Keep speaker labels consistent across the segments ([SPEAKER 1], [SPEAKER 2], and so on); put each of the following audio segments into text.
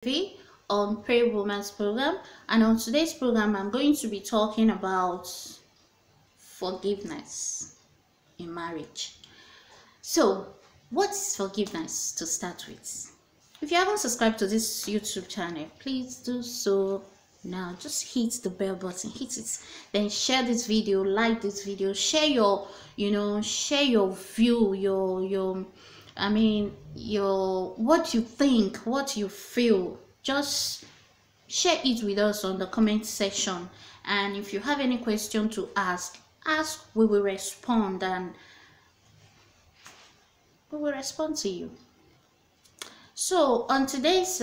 [SPEAKER 1] On Pray Woman's program, and on today's program I'm going to be talking about forgiveness in marriage. So what is forgiveness to start with? If you haven't subscribed to this YouTube channel, please do so now. Just hit the bell button, hit it, then share this video, like this video, share your share your view, your what you think, what you feel. Just share it with us on the comment section, and if you have any question to ask, we will respond, and we will respond to you. So on today's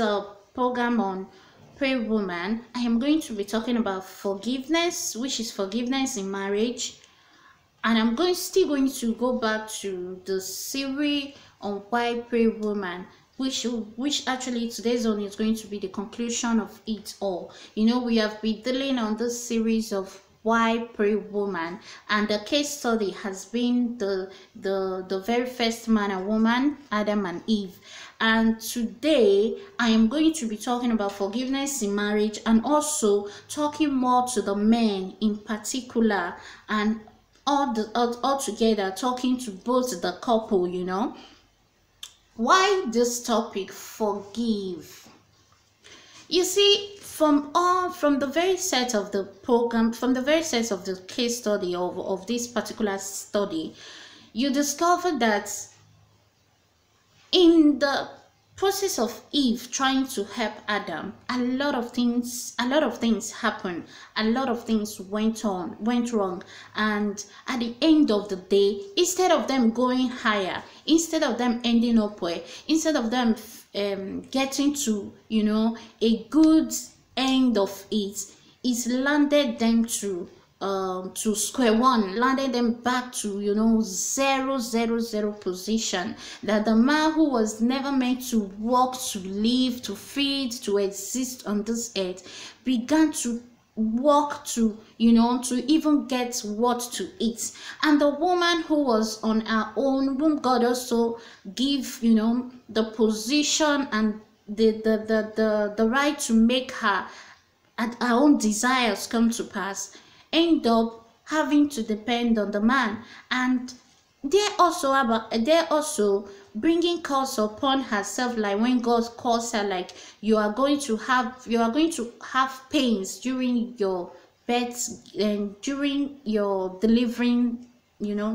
[SPEAKER 1] program on Pray Woman, I am going to be talking about forgiveness, which is forgiveness in marriage. And I'm still going to go back to the series on why Pray Woman, which actually today's one is going to be the conclusion of it all. We have been dealing on this series of why Pray Woman, and the case study has been the very first man and woman, Adam and Eve. And today I am going to be talking about forgiveness in marriage, and also talking more to the men in particular, and all together, talking to both the couple. Why this topic, forgive? You see, from the very set of the program, from the very set of the case study of this particular study, you discover that in the process of Eve trying to help Adam, a lot of things happened, a lot of things went wrong, and at the end of the day, instead of them going higher, instead of them ending up where, instead of them getting to a good end of it landed them to square one, landed them back to 0 position. That the man who was never meant to work, to live, to feed, to exist on this earth, began to work to even get what to eat. And the woman who was on her own, whom God also give the position and the right to make her own desires come to pass, end up having to depend on the man. And they're also bringing curse upon herself, like when God calls her, like you are going to have pains during your birth and during your delivering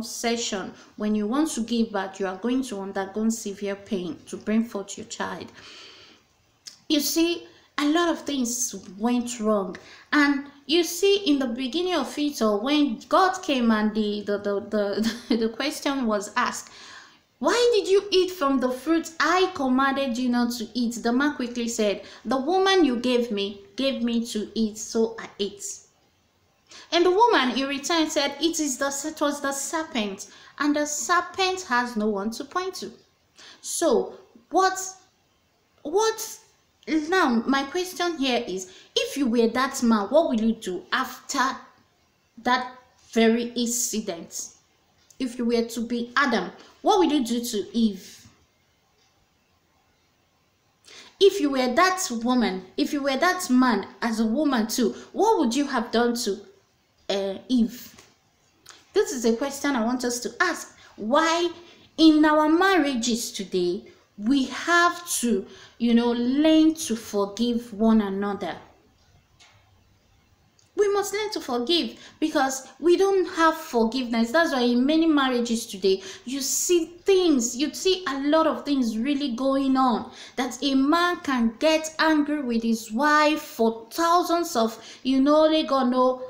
[SPEAKER 1] session. When you want to give birth, you are going to undergo severe pain to bring forth your child. You see, a lot of things went wrong. And you see, in the beginning of it all, when God came and the question was asked, why did you eat from the fruit I commanded you not to eat? The man quickly said, the woman you gave me to eat, so I ate. And the woman in return said, it was the serpent, and the serpent has no one to point to. So what now, my question here is, if you were that man, what will you do after that very incident? If you were to be Adam, what will you do to Eve? If you were that woman, if you were that man as a woman too, what would you have done to Eve? This is a question I want us to ask. Why in our marriages today we have to learn to forgive one another. We must learn to forgive, because we don't have forgiveness. That's why in many marriages today, you see a lot of things really going on, that a man can get angry with his wife for thousands of only God know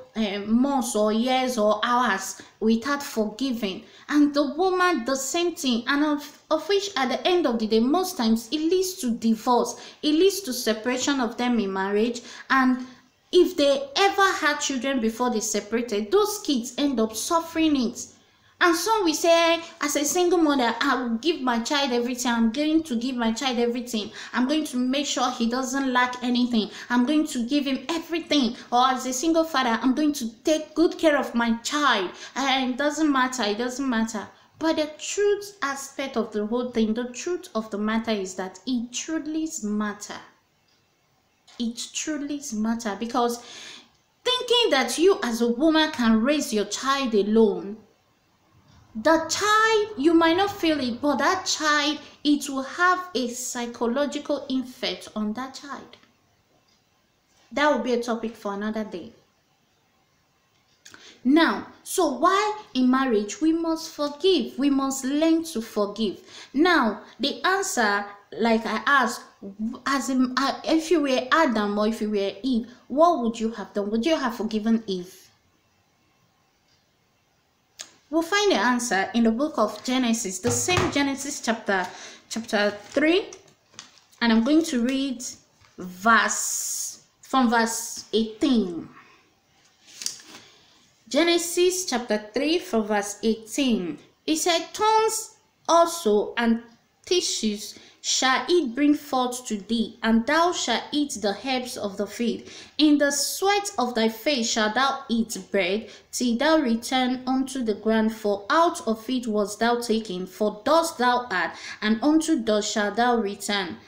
[SPEAKER 1] months or years or hours without forgiving, and the woman the same thing, and of which at the end of the day, most times it leads to divorce, it leads to separation of them in marriage. And if they ever had children before they separated, those kids end up suffering it. And some will say, as a single mother, I will give my child everything. I'm going to give my child everything. I'm going to make sure he doesn't lack anything. I'm going to give him everything. Or as a single father, I'm going to take good care of my child. And it doesn't matter. But the truth aspect of the whole thing, the truth of the matter is that it truly matters. It truly matters, because thinking that you as a woman can raise your child alone, the child, you might not feel it, but that child, it will have a psychological effect on that child. That will be a topic for another day. Now, so why in marriage we must forgive, we must learn to forgive. Now, the answer, like I asked, as in, if you were Adam or if you were Eve, what would you have done? Would you have forgiven Eve? We'll find the answer in the book of Genesis, the same Genesis chapter 3, and I'm going to read from verse 18. Genesis chapter 3 from verse 18. It said, "Thorns also and tissues shall it bring forth to thee, and thou shalt eat the herbs of the field. In the sweat of thy face shalt thou eat bread, till thou return unto the ground, for out of it wast thou taken, for dust thou art, and unto dust shalt thou return."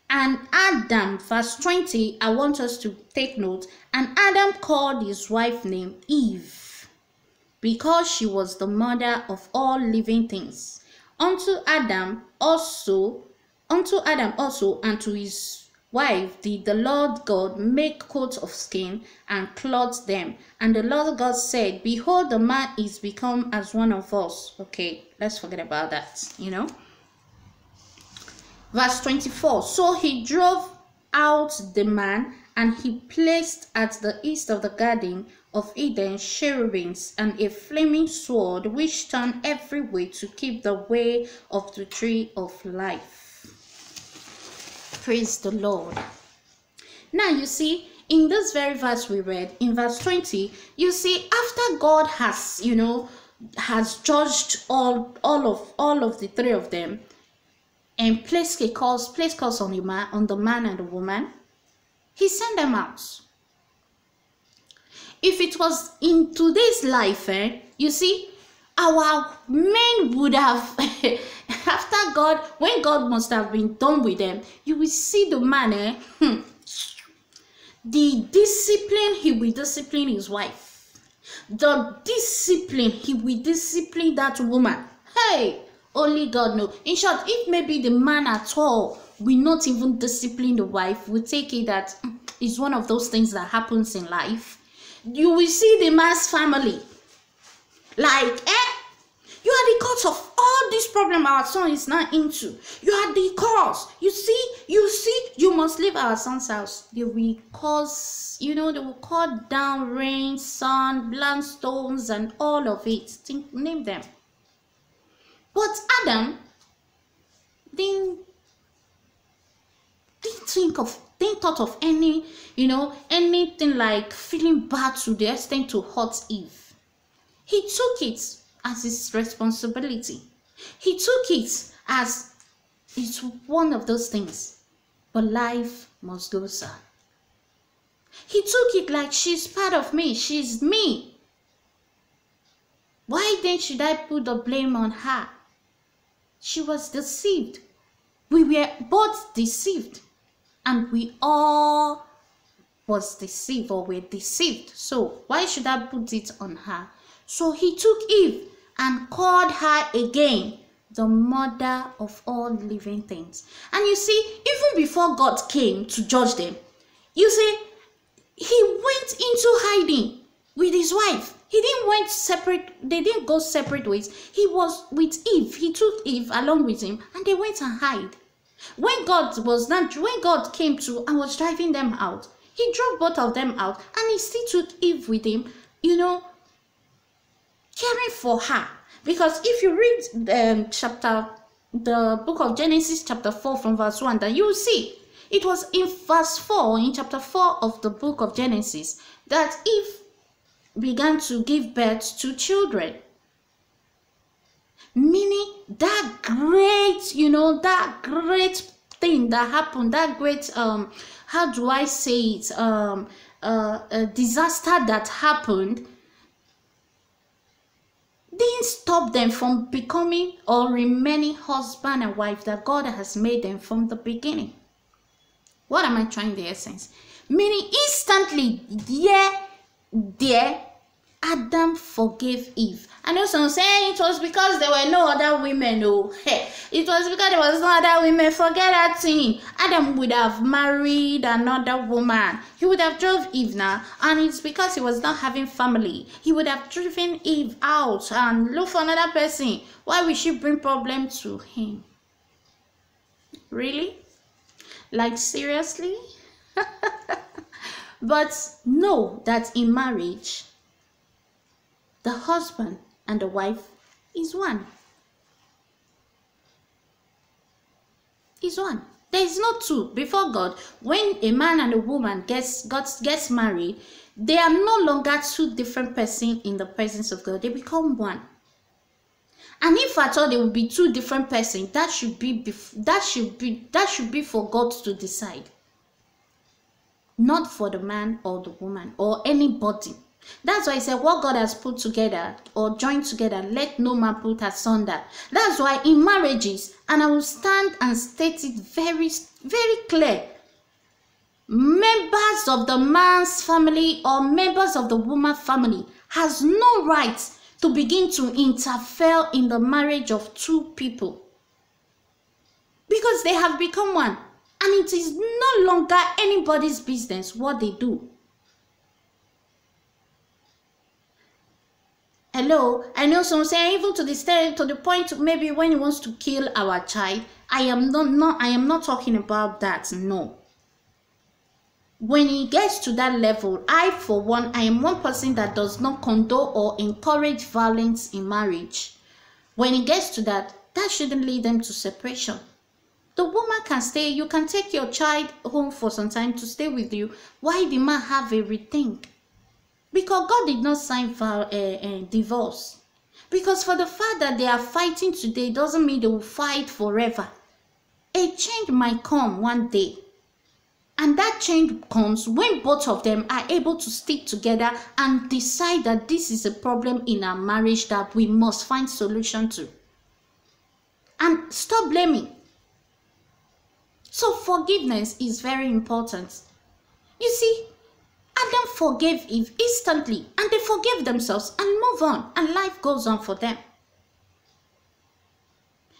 [SPEAKER 1] And Adam, verse 20, I want us to take note. And Adam called his wife name Eve, because she was the mother of all living things. Unto Adam also and to his wife did the Lord God make coats of skin and clothe them. And the Lord God said, "Behold, the man is become as one of us." Okay, let's forget about that, Verse 24, "So he drove out the man, and he placed at the east of the garden of Eden cherubims and a flaming sword, which turned every way to keep the way of the tree of life." Praise the Lord. Now you see, in this very verse we read, in verse 20, you see, after God has, has judged all of the three of them, and placed a curse on the man and the woman, he sent them out. If it was in today's life, you see, our men would have, after God, when God must have been done with them, you will see the man, the discipline, he will discipline his wife. The discipline, he will discipline that woman. Hey! Only God knows. In short, if maybe the man at all will not even discipline the wife, we take it that it's one of those things that happens in life. You will see the man's family like, you are the cause of all this problem our son is now into. You are the cause. You see, you must leave our son's house. They will cause, they will call down rain, sun, blunt stones, and all of it. Name them. But Adam didn't thought of any, anything like feeling bad to the extent to hurt Eve. He took it as his responsibility. He took it as it's one of those things. But life must go, sir. He took it like she's part of me. She's me. Why then should I put the blame on her? She was deceived. We were both deceived. And we all was deceived or were deceived. So why should I put it on her? So he took Eve and called her again the mother of all living things. And you see, even before God came to judge them, you see, he went into hiding with his wife. He didn't went separate, they didn't go separate ways. He was with Eve. He took Eve along with him and they went and hid. When God came to and was driving them out, he drove both of them out and he still took Eve with him, caring for her. Because if you read the book of Genesis chapter 4 from verse 1, then you will see it was in verse 4, in chapter 4 of the book of Genesis, that Eve began to give birth to children. Meaning that great, that great thing that happened, that great, how do I say it, a disaster that happened, didn't stop them from becoming or remaining husband and wife that God has made them from the beginning. What am I trying the essence? Meaning instantly, there, Adam forgave Eve. I know some saying it was because there were no other women. Oh, hey, it was because there was no other women. Forget that thing. Adam would have married another woman. He would have drove Eve now, and it's because he was not having family. He would have driven Eve out and look for another person. Why would she bring problem to him? Really? Like seriously? But know that in marriage, the husband and the wife is one. Is one. There is no two before God. When a man and a woman gets married, they are no longer two different persons in the presence of God. They become one. And if at all they will be two different persons, that should be for God to decide. Not for the man or the woman or anybody. That's why I said what God has put together or joined together, let no man put asunder. That's why in marriages, and I will stand and state it very, very clear, members of the man's family or members of the woman's family has no right to begin to interfere in the marriage of two people, because they have become one, and it is no longer anybody's business what they do. Hello, I know some say even to the point maybe when he wants to kill our child. I am not talking about that. No. When he gets to that level, I for one, I am one person that does not condone or encourage violence in marriage. When it gets to that shouldn't lead them to separation. The woman can stay, you can take your child home for some time to stay with you. Why the man have a rethink? Because God did not sign for divorce. Because for the fact that they are fighting today doesn't mean they will fight forever. A change might come one day. And that change comes when both of them are able to stick together and decide that this is a problem in our marriage that we must find solution to. And stop blaming. So forgiveness is very important. You see, Adam forgave Eve instantly, and they forgave themselves and move on, and life goes on for them.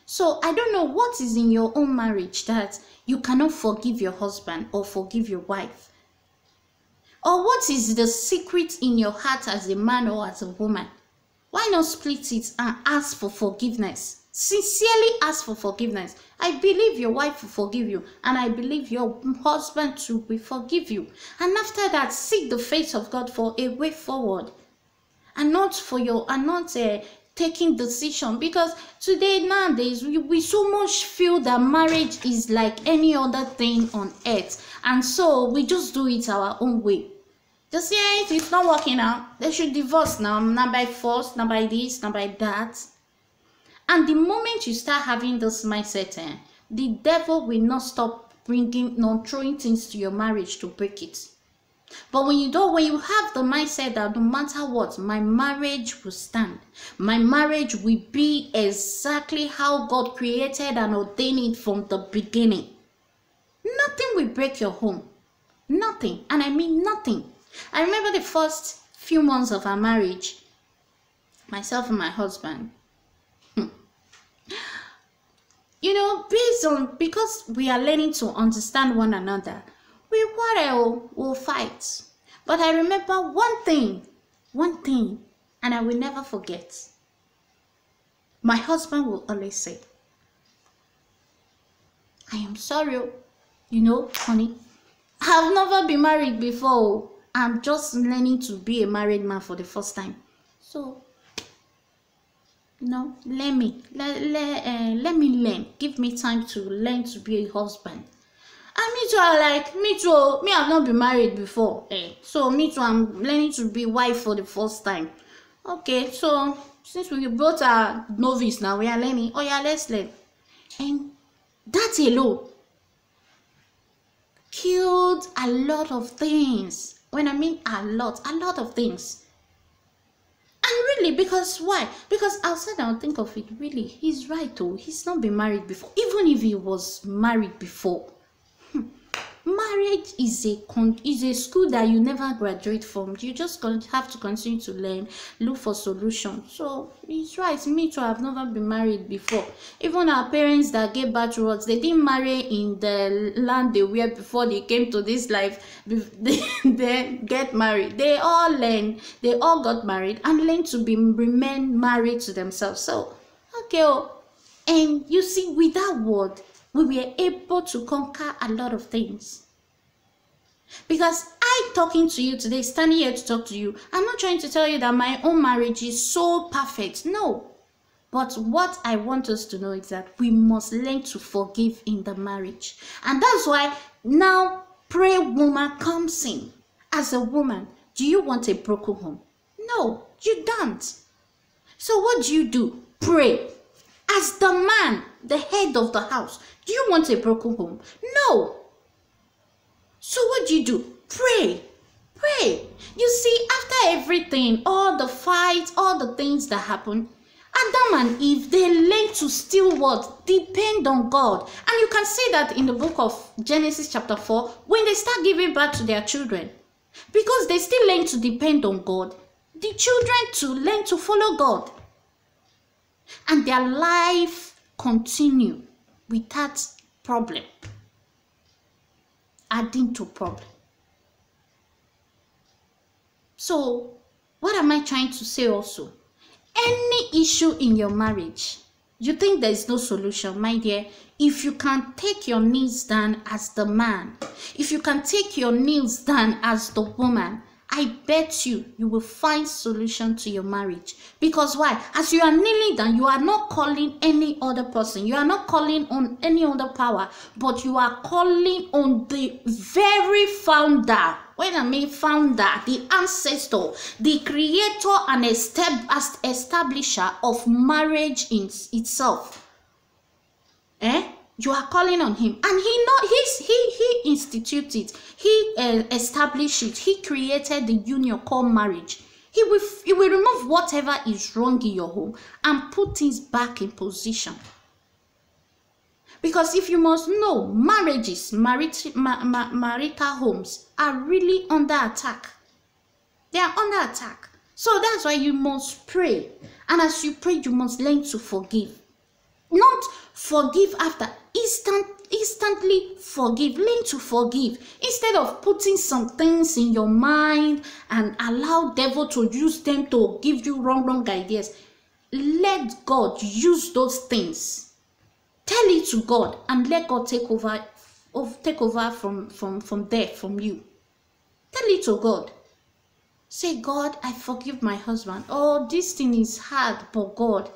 [SPEAKER 1] So I don't know what is in your own marriage that you cannot forgive your husband or forgive your wife. Or what is the secret in your heart as a man or as a woman? Why not split it and ask for forgiveness? Sincerely ask for forgiveness. I believe your wife will forgive you, and I believe your husband too will forgive you. And after that, seek the face of God for a way forward, and not taking decision. Because today, nowadays, we so much feel that marriage is like any other thing on earth, and so we just do it our own way. Just say if it's not working out, they should divorce now, not by force, not by this, not by that. And the moment you start having this mindset, the devil will not stop throwing things to your marriage to break it. But when you have the mindset that no matter what, my marriage will stand. My marriage will be exactly how God created and ordained it from the beginning. Nothing will break your home. Nothing. And I mean nothing. I remember the first few months of our marriage, myself and my husband. You know, because we are learning to understand one another, we quarrel, we'll fight. But I remember one thing, and I will never forget. My husband will always say, I am sorry, you know, honey, I've never been married before. I'm just learning to be a married man for the first time. So, no, let me learn. Give me time to learn to be a husband. And me too, I've not been married before. So me too, I'm learning to be wife for the first time. Okay, so since we both are novice now, we are learning. Oh yeah, let's learn. And that alone killed a lot of things. When I mean a lot of things. And really, because why? Because outside I'll think of it, really, he's right though. He's not been married before. Even if he was married before. Marriage is a school that you never graduate from. You just have to continue to learn, look for solutions. So it's right. Me too, I've never been married before. Even our parents that gave birth to us, they didn't marry in the land they were before they came to this life. They get married. They all learned. They all got married and learned to remain married to themselves. So okay, and you see, with that word, we were able to conquer a lot of things. Because I talking to you today, standing here to talk to you, I'm not trying to tell you that my own marriage is so perfect. No. But what I want us to know is that we must learn to forgive in the marriage. And that's why now prayer woman comes in. As a woman, do you want a broken home? No, you don't. So what do? Pray. As the man, the head of the house, do you want a broken home? No. So what do? Pray. Pray. You see, after everything, all the fights, all the things that happen, Adam and Eve, they learn to still what? Depend on God. And you can see that in the book of Genesis chapter 4, when they start giving birth to their children. Because they still learn to depend on God, the children to learn to follow God. And their life continue without problem, adding to problem. So what am I trying to say also? Any issue in your marriage, you think there is no solution, my dear, if you can take your knees down as the man, if you can take your knees down as the woman, I bet you will find solution to your marriage. Because why? As you are kneeling down, you are not calling any other person. You are not calling on any other power, but you are calling on the very founder. When I mean founder, the ancestor, the creator and establisher of marriage in itself. You are calling on him, and he instituted, he established it, he created the union called marriage. He will remove whatever is wrong in your home and put things back in position. Because if you must know, marriages, marital homes are really under attack. They are under attack. So that's why you must pray, and as you pray, you must learn to forgive. Not forgive after, instantly forgive. Learn to forgive instead of putting some things in your mind and allow devil to use them to give you wrong ideas. Let God use those things. Tell it to God and let God take over from you. Tell it to God. Say, God, I forgive my husband. Oh, this thing is hard, but God,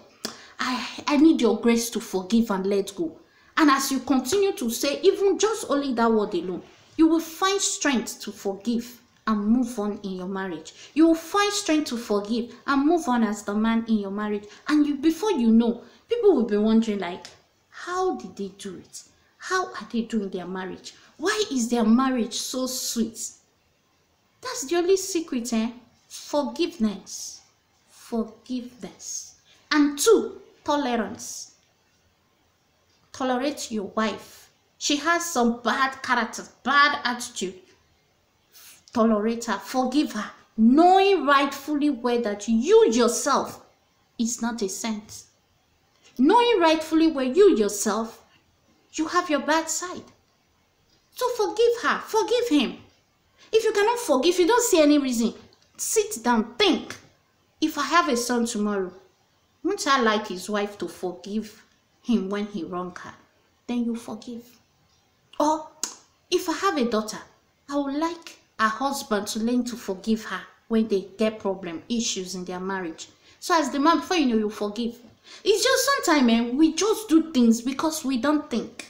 [SPEAKER 1] I need your grace to forgive and let go. And as you continue to say, even just only that word alone, you will find strength to forgive and move on in your marriage. You will find strength to forgive and move on as the man in your marriage. And before you know, people will be wondering like, how did they do it? How are they doing their marriage? Why is their marriage so sweet? That's the only secret, Forgiveness. Forgiveness. And 2, tolerance. Tolerate your wife. She has some bad character, bad attitude. Tolerate her, forgive her, knowing rightfully well that you yourself is not a saint. Knowing rightfully well you yourself, you have your bad side. So forgive her, forgive him. If you cannot forgive, you don't see any reason, sit down, think. If I have a son tomorrow, won't I like his wife to forgive him when he wronged her? Then you forgive. Or if I have a daughter, I would like her husband to learn to forgive her when they get issues in their marriage. So as the man, before you know, you forgive. It's just sometimes we just do things because we don't think.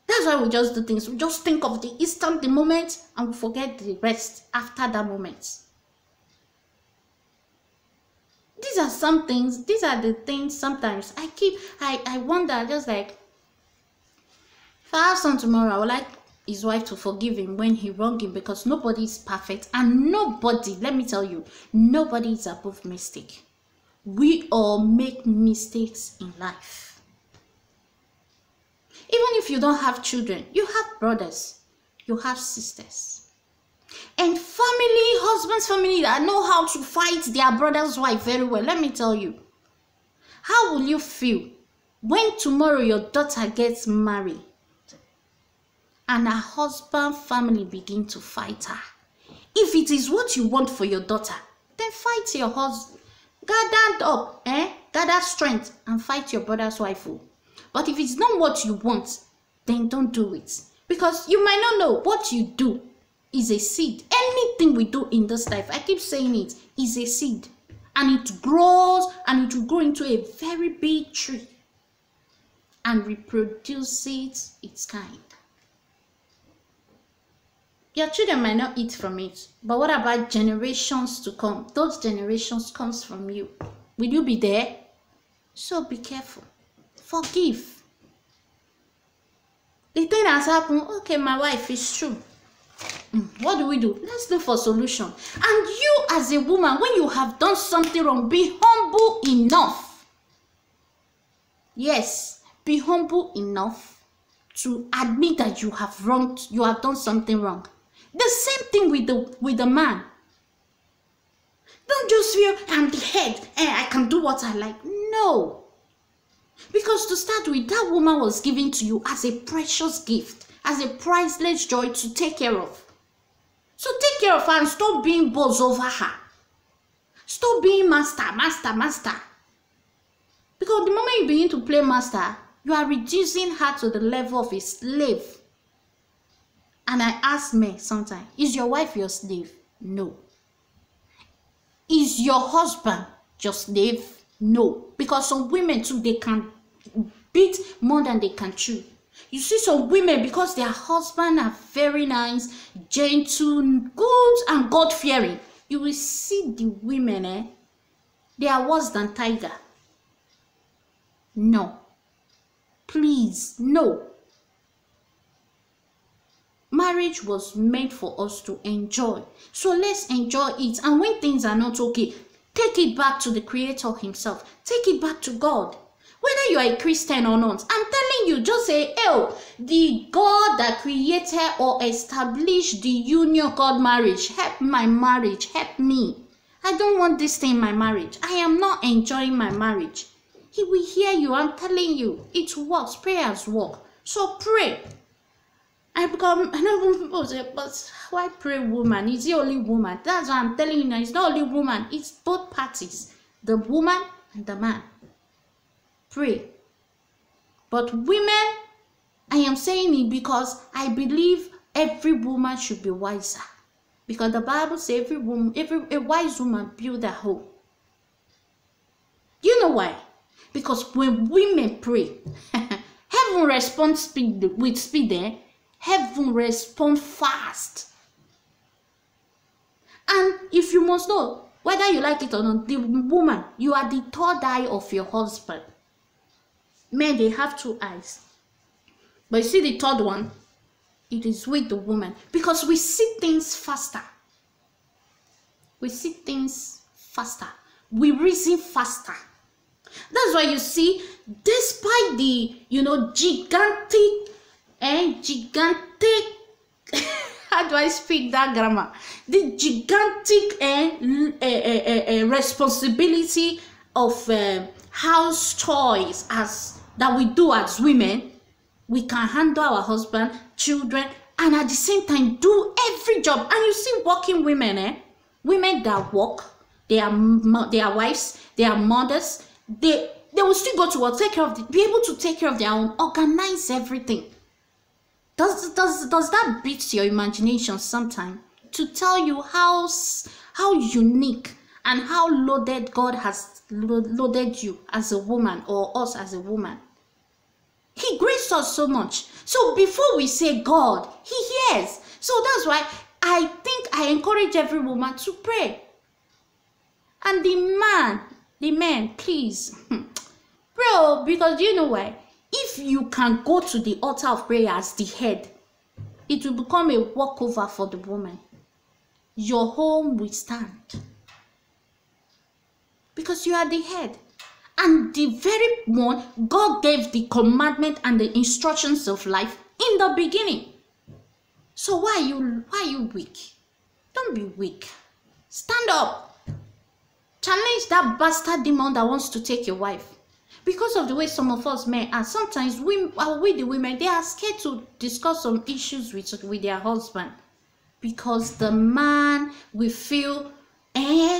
[SPEAKER 1] That's why we just do things. We just think of the instant, the moment, and we forget the rest after that moment. These are some things, these are the things sometimes I wonder, just like, if I have son tomorrow, I would like his wife to forgive him when he wronged him, because nobody is perfect, and nobody, let me tell you, nobody is above mistake. We all make mistakes in life. Even if you don't have children, you have brothers, you have sisters. And family, husbands, family that know how to fight their brother's wife very well. Let me tell you. How will you feel when tomorrow your daughter gets married and her husband family begin to fight her? If it is what you want for your daughter, then fight your husband. Gather up, gather strength and fight your brother's wife. But if it's not what you want, then don't do it. Because you might not know what you do is a seed. Anything we do in this life, I keep saying it, is a seed. And it grows and it will grow into a very big tree and reproduces its kind. Your children might not eat from it, but what about generations to come? Those generations comes from you. Will you be there? So be careful. Forgive. The thing has happened. Okay, my wife is true. What do we do? Let's look for solution. And you as a woman, when you have done something wrong, be humble enough. Yes, be humble enough to admit that you have wronged, you have done something wrong. The same thing with the man. Don't just feel I'm the head and I can do what I like. No. Because to start with, that woman was given to you as a precious gift, as a priceless joy to take care of. So take care of her and stop being boss over her. Stop being master. Because the moment you begin to play master, you are reducing her to the level of a slave. And I ask me sometimes, is your wife your slave? No. Is your husband your slave? No. Because some women too, they can beat more than they can chew. You see some women, because their husbands are very nice, gentle, good, and God-fearing, you will see the women, they are worse than tiger. No. Please, no. Marriage was made for us to enjoy. So let's enjoy it. And when things are not okay, take it back to the Creator himself. Take it back to God. Whether you are a Christian or not, I'm telling you, just say, oh, the God that created or established the union called marriage, help my marriage, help me. I don't want this thing in my marriage. I am not enjoying my marriage. He will hear you. I'm telling you, it works. Prayers work. So pray. I know people say, but why pray woman? Is it only woman? That's why I'm telling you now. It's not only woman. It's both parties. The woman and the man. Pray. But women, I am saying it because I believe every woman should be wiser. Because the Bible says a wise woman builds a home. You know why? Because when women pray, heaven responds with speed. Heaven responds fast. And if you must know, whether you like it or not, the woman, you are the third eye of your husband. Men, they have two eyes. But you see the third one, it is with the woman. Because we see things faster. We see things faster. We reason faster. That's why you see, despite the, gigantic, how do I speak that grammar? The gigantic responsibility of house chores that we do as women, we can handle our husband, children, and at the same time do every job. And you see working women, women that work, they are wives, they are mothers, they will still go to work, be able to take care of their own, organize everything. Does that beat your imagination sometime? To tell you how unique and how loaded God has loaded you as a woman, or us as a woman. He graced us so much. So before we say God, he hears. So that's why I think I encourage every woman to pray. And the man, please, bro, because you know why? If you can go to the altar of prayer as the head, it will become a walkover for the woman. Your home will stand. Because you are the head. And the very one God gave the commandment and the instructions of life in the beginning. So why are you weak? Don't be weak. Stand up. Challenge that bastard demon that wants to take your wife. Because of the way some of us men are, sometimes we the women, they are scared to discuss some issues with their husband. Because the man will feel,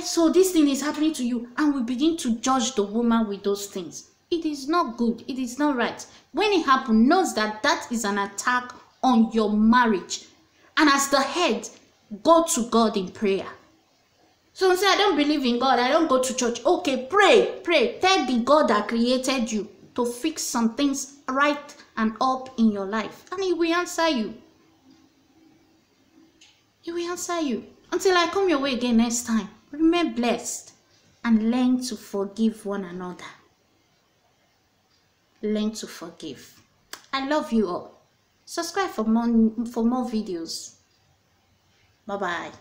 [SPEAKER 1] so this thing is happening to you, and we begin to judge the woman with those things. It is not good. It is not right. When it happens, knows that that is an attack on your marriage. And as the head, go to God in prayer. Someone say, I don't believe in God, I don't go to church. Okay, pray. Tell the God that created you to fix some things right and up in your life. And He will answer you. He will answer you. Until I come your way again next time, remain blessed and learn to forgive one another. Learn to forgive. I love you all. Subscribe for more videos. Bye-bye.